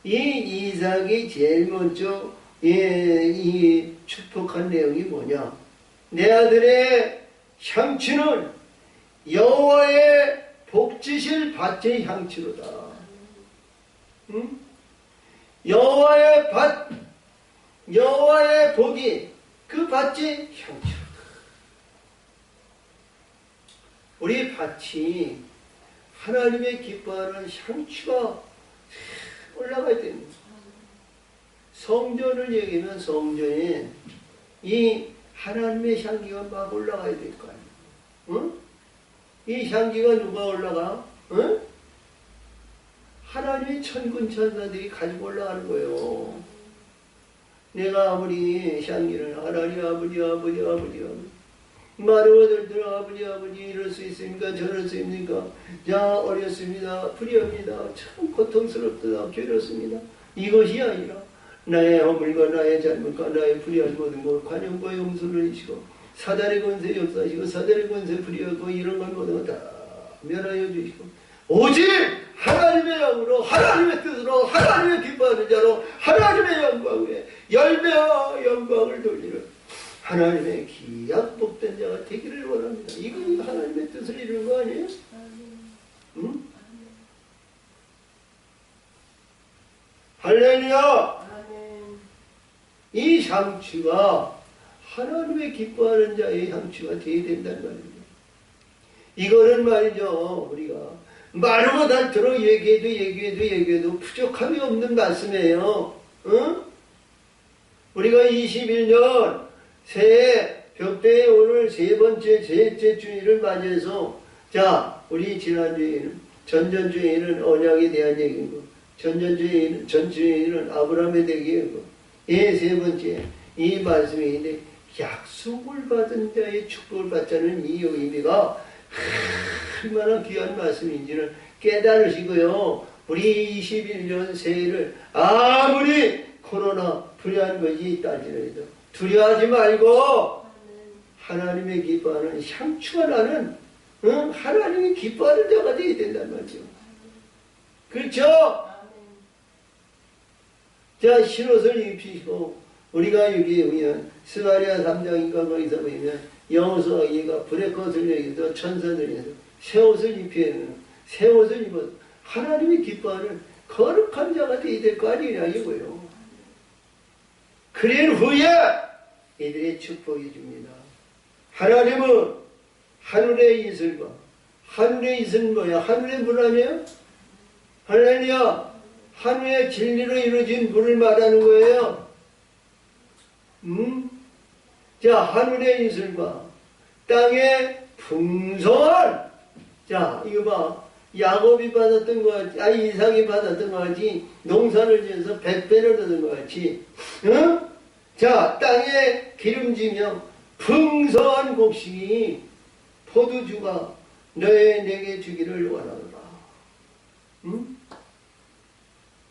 이 이삭이 제일 먼저 이 축복한 내용이 뭐냐? 내 아들의 향취는 여호와의 복지실 밭의 향취로다. 여호와의 밭, 여호와의 복이 그 밭의 향취로다. 우리 밭이 하나님의 기뻐하는 향취가 올라가야 됩니다. 성전을 얘기하면 성전에 이 하나님의 향기가 막 올라가야 될 거 아니에요. 응? 이 향기가 누가 올라가? 응? 하나님의 천군 천사들이 가지고 올라가는 거예요. 내가 아무리 향기를 하나님 아버지 마루어들들 아버지 이럴 수 있습니까? 저럴 수 있습니까? 자 어렵습니다. 불의합니다. 참 고통스럽다. 괴롭습니다. 이것이 아니라 나의 허물과 나의 잘못과 나의 불의한 모든 걸 관용과 용서를 해주시고 사단의 권세 역사하시고 사단의 권세 불의하고 이런 걸 모든 걸 다 멸하여 주시고 오직 하나님의 영으로 하나님의 뜻으로 하나님의 기뻐하는 자로 하나님의 영광에 열매와 영광을 돌리는 하나님의 기약 복된 자가 되기를 원합니다. 이거 하나님의 뜻을 이루는 거 아니에요? 응? 할렐루야! 이 향취가 하나님의 기뻐하는 자의 향취가 되어야 된다는 말입니다. 이거는 말이죠. 우리가 말로 다 들어 얘기해도 부족함이 없는 말씀이에요. 응? 우리가 21년 새해 벽대에 오늘 세 번째 주일을 맞이해서 자, 우리 지난주에는 전전주에는 언약에 대한 얘기고 전주에는 아브라함의 대기이고 세 번째 이 말씀인데 약속을 받은 자의 축복을 받자는 이 의미가 얼마나 귀한 말씀인지를 깨달으시고요. 우리 21년 새해를 아무리 코로나 불의한 것이 있다지라도 두려워하지 말고 하나님의 기뻐하는 향추가 나는 하나님이 기뻐하는 자가 되어야 된단 말이죠. 그렇죠? 자, 흰옷을 입히시고 우리가 여기 보면 스가랴 3장인가 거기서 보면 여호수아가 불의 것을 얘기해서 천사들에서 새 옷을 입히는 새 옷을 입어서 하나님이 기뻐하는 거룩한 자가 되어야 될 거 아니냐 이거요. 그런 후에 이들의 축복이 줍니다. 하나님은 하늘의 이슬과 하늘의 이슬은 뭐야? 하늘의 물 아니에요? 할렐루야. 하늘의 진리로 이루어진 물을 말하는 거예요. 자, 하늘의 이슬과 땅의 풍성한 자, 이거 봐. 야곱이 받았던 것 같이, 이삭이 받았던 것 같이, 농사를 지어서 100배를 얻은 것 같이, 응? 자, 땅에 기름지며 풍성한 곡식이 포도주가 내게 주기를 원하노라. 응?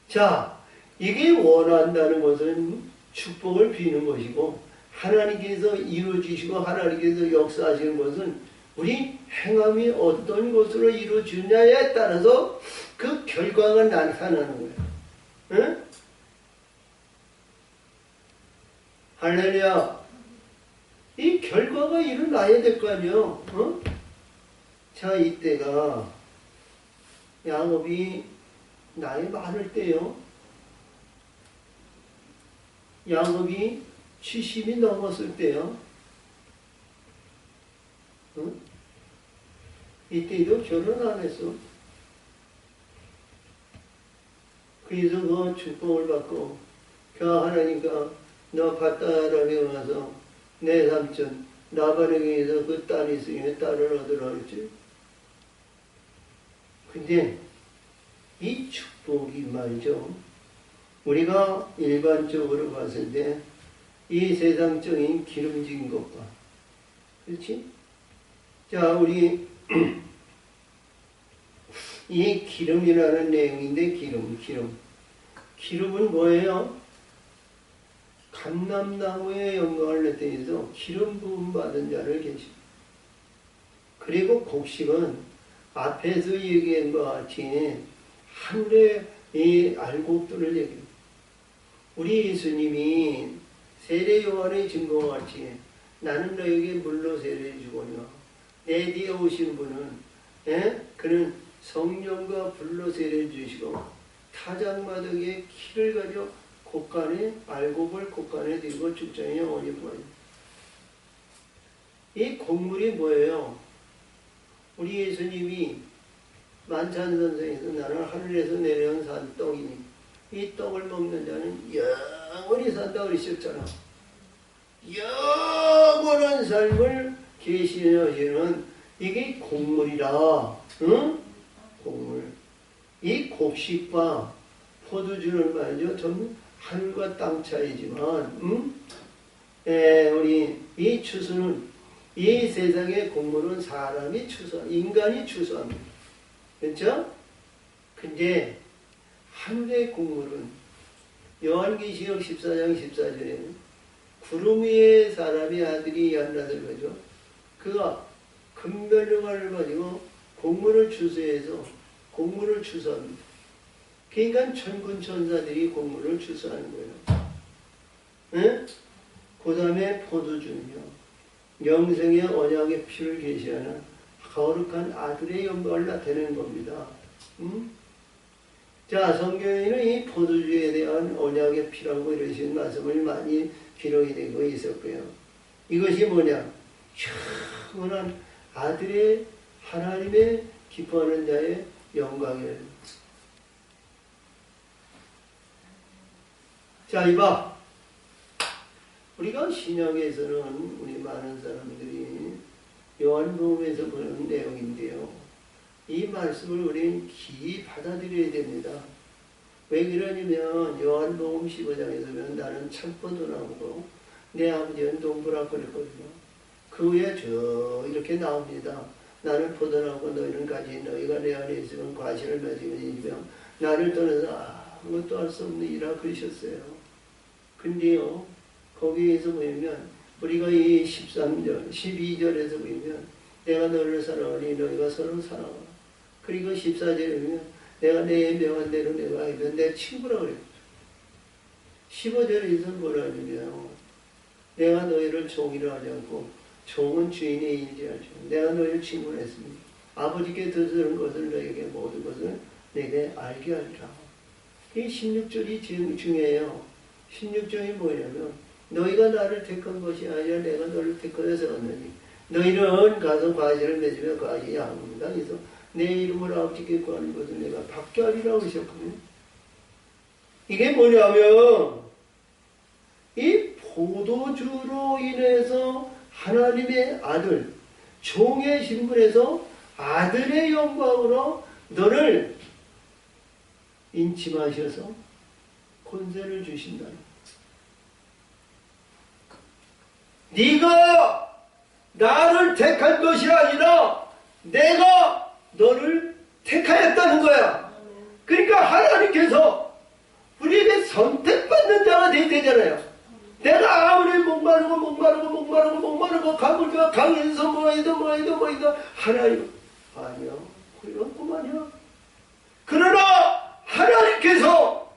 자, 이게 원한다는 것은 축복을 비는 것이고, 하나님께서 이루어주시고, 하나님께서 역사하시는 것은 우리 행함이 어떤 것으로 이루어지느냐에 따라서 그 결과가 나타나는 거예요. 응? 할렐루야. 이 결과가 일어나야 될 거 아니에요. 어? 자, 이때가 야곱이 나이 많을 때요. 야곱이 70이 넘었을 때요. 응? 이때도 결혼 안 했어. 그래서 그 축복을 받고 그 하나님과 너 밧다람에 와서 내 삼촌 라반에게 의해서 그 딸이 있으니 딸을 얻으라 했지. 근데 이 축복이 말이죠. 우리가 일반적으로 봤을 때 이 세상적인 기름진 것과 그렇지? 자, 우리 이 기름이라는 내용인데 기름은 뭐예요? 감람나무의 영광을 나타내서 기름 부음 받은 자를 계십니다. 그리고 곡식은 앞에서 얘기한 것과 같이 하늘의 이 알곡들을 얘기합니다. 우리 예수님이 세례 요한의 증거와 같이 나는 너에게 물로 세례를 주거니와 내 뒤에 오신 분은 그는 성령과 불로 세례를 주시고 타작마당에 키를 가져 곳간에 알곡을 곳간에 들고 죽장에 영원히 보아요. 이 곡물이 뭐예요? 우리 예수님이 만찬선상에서 나는 하늘에서 내려온 산 떡이니 이 떡을 먹는 자는 영원히 산다 그러셨잖아. 영원한 삶을 계시하시는 이게 곡물이라. 응? 곡물. 이 곡식과 포도주는 말이죠. 좀 하늘과 땅 차이지만, 우리 이 추수는 이 세상의 곡물은 사람이 인간이 추수합니다. 그렇죠? 근데 하늘의 곡물은 요한계시록 14장 14절에 구름 위에 사람의 아들이 앉아들 거죠. 그가 금별류관을 가지고 곡물을 추수해서 곡물을 추수합니다. 그러니까 천군 천사들이 곡물을 추수하는 거예요. 네? 그 다음에 포도주는요. 영생의 언약의 피를 계시하는 거룩한 아들의 영광을 나타내는 겁니다. 자, 성경에는 이 포도주에 대한 언약의 피라고 이러신 말씀을 많이 기록이 되고 있었고요. 이것이 뭐냐? 영원한 아들의 하나님의 기뻐하는 자의 영광이에요. 자, 이봐. 우리가 신약에서는 우리 많은 사람들이 요한복음에서 보는 내용인데요. 이 말씀을 우리는 깊이 받아들여야 됩니다. 왜 그러냐면 요한복음 15장에서 보면 나는 참포도나무고 내 아버지는 동부라 그랬거든요. 그 후에 저 이렇게 나옵니다. 나는 포도나무고 너희는 가지 너희가 내 안에 있으면 과실을 맺으면 나를 떠나서 아무것도 할 수 없느니라 그러셨어요. 근데요 거기에서 보면 우리가 이 13절 12절에서 보면 내가 너를 사랑하니 너희가 서로 사랑하라. 그리고 14절에 보면 내가 내 명한 대로 내가 알면 내 친구라 그래요. 15절에서 뭐라 하냐면 내가 너희를 종이라 하지 않고 종은 주인의 인지하죠. 내가 너희를 친구라 했습니다. 아버지께 들은 것을 너에게 모든 것을 내게 알게 하리라. 이 16절이 중요해요. 16절이 뭐냐면 너희가 나를 택한 것이 아니라 내가 너를 택하여 세웠느니 너희는 가서 과실을 맺으며 과실이 아무니다. 그래서 내 이름으로 아버지께 구하는 것을 내가 받게 하리라고 하셨거든요. 이게 뭐냐면 이 포도주로 인해서 하나님의 아들, 종의 신분에서 아들의 영광으로 너를 인침하셔서 권세를 주신다는 거예요. 네가 나를 택한 것이 아니라 내가 너를 택하였다는 거야. 그러니까 하나님께서 우리에게 선택받는 자가 돼야 되잖아요. 내가 아무리 목마르고 가물가 강에서 뭐해도 하나님 아니요 그런 것만이야. 그러나 하나님께서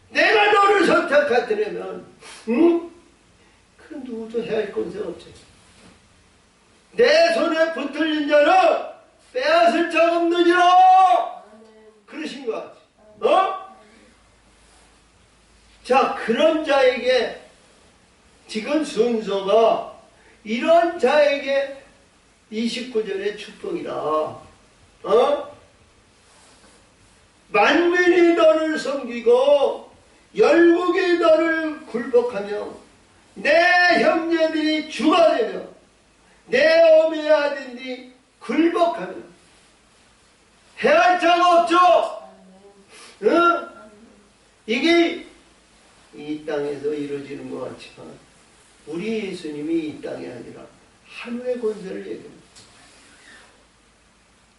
내가 너를 선택하더라면 그 누구도 해할 권세가 없죠. 내 손에 붙들린 자는 빼앗을 자 없느니라 그러신 것 같아. 자, 그런 자에게 지금 순서가 이런 자에게 29절의 축복이라. 만민이 너를 섬기고 열국이 너를 굴복하며 내 형제들이 주가 되며 내 어미의 아들이 굴복하며 해할 자가 없죠. 이게 이 땅에서 이루어지는 것 같지만 우리 예수님이 이 땅이 아니라 하늘의 권세를 얘기합니다.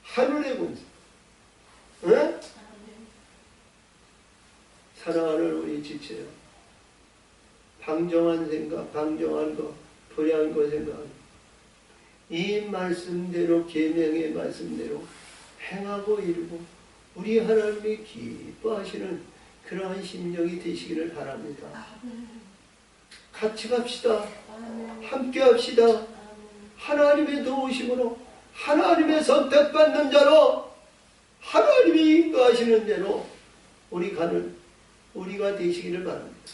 하늘의 권세. 사랑하는 우리 지체요. 방정한 생각, 방정한 것, 불의한 것 생각. 이 말씀대로 계명의 말씀대로 행하고 이루고 우리 하나님이 기뻐하시는 그러한 심령이 되시기를 바랍니다. 같이 갑시다. 함께 합시다. 하나님의 도우심으로 하나님의 선택받는 자로 하나님이 인도하시는 대로 우리가 되시기를 바랍니다.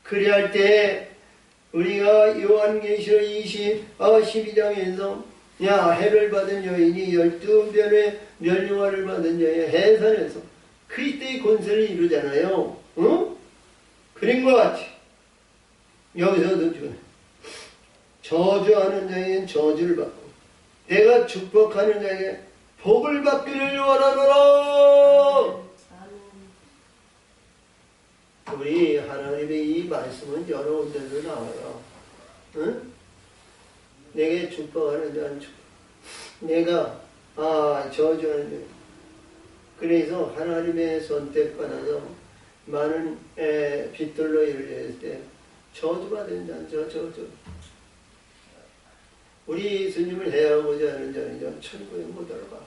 그리할 때 우리가 요한계시록 12장에서 해를 받은 여인이 12변의 멸류관을 받은 자의 해산에서 그리스도의 권세를 이루잖아요. 그런 것 같이 여기서도 저주하는 자에게는 저주를 받고 내가 축복하는 자에게 복을 받기를 원하노라. 우리 하나님의 이 말씀은 여러 군데서 나와요. 내게 축복하는 자는 축복. 내가 저주하는 자. 그래서 하나님의 선택받아서 많은 빛들로 이루어질 때 저주받은 자는 저주. 우리 예수님을 해하고자 하는 자는 천국에 못 들어가.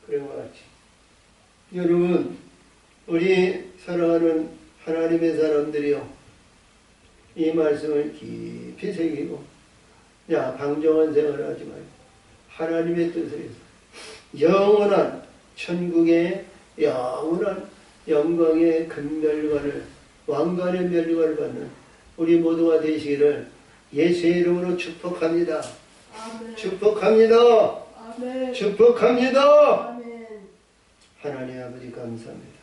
그런 것 같이. 여러분, 우리 사랑하는 하나님의 사람들이요, 이 말씀을 깊이 새기고, 방정한 생활을 하지 말고, 하나님의 뜻을 해서, 영원한 천국의 영원한 영광의 금멸관을, 왕관의 멸관을 받는 우리 모두가 되시기를 예수의 이름으로 축복합니다. 아멘. 축복합니다. 네. 축복합니다. 아멘. 하나님 아버지 감사합니다.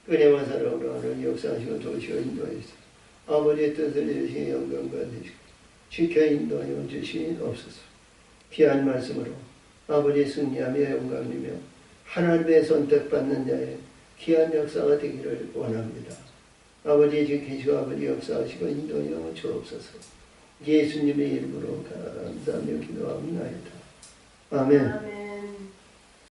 은혜와 사랑으로 하는 역사하시고 도시고 인도하시고 아버지의 뜻을 이루시니 영광 받으시고 지켜 인도하여 주시옵소서. 귀한 말씀으로 아버지 승리하며 영광이며 하나님의 선택받는 자의 귀한 역사가 되기를 원합니다. 아버지 지키시고 아버지 역사하시고 인도하여 주옵소서. 예수님의 이름으로 감사하며 기도합니다. 아멘. 아멘.